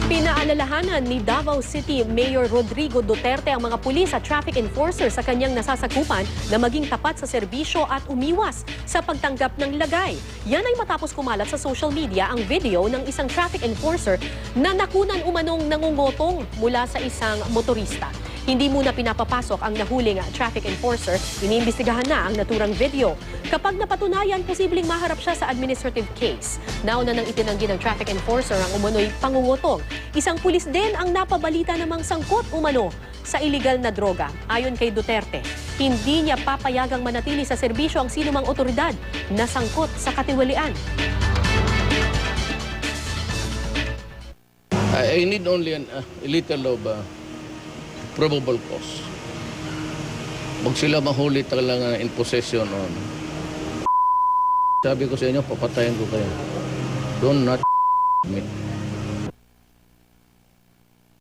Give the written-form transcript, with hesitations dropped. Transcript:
Pinaalalahanan ni Davao City Mayor Rodrigo Duterte ang mga pulis at traffic enforcer sa kanyang nasasakupan na maging tapat sa serbisyo at umiwas sa pagtanggap ng lagay. Yan ay matapos kumalat sa social media ang video ng isang traffic enforcer na nakunan umanong nangungutong mula sa isang motorista. Hindi muna pinapapasok ang nahuling traffic enforcer, iniimbestigahan na ang naturang video. Kapag napatunayan, posibleng maharap siya sa administrative case. Nauna nang itinanggi ng traffic enforcer ang umano'y pangungutong. Isang pulis din ang napabalita namang sangkot umano sa iligal na droga. Ayon kay Duterte, hindi niya papayagang manatili sa serbisyo ang sinumang otoridad na sangkot sa katiwalian. I need only a little of probable cause. Huwag sila mahuli talaga in possession on. Sabi ko sa inyo, papatayin ko kayo. Do not me.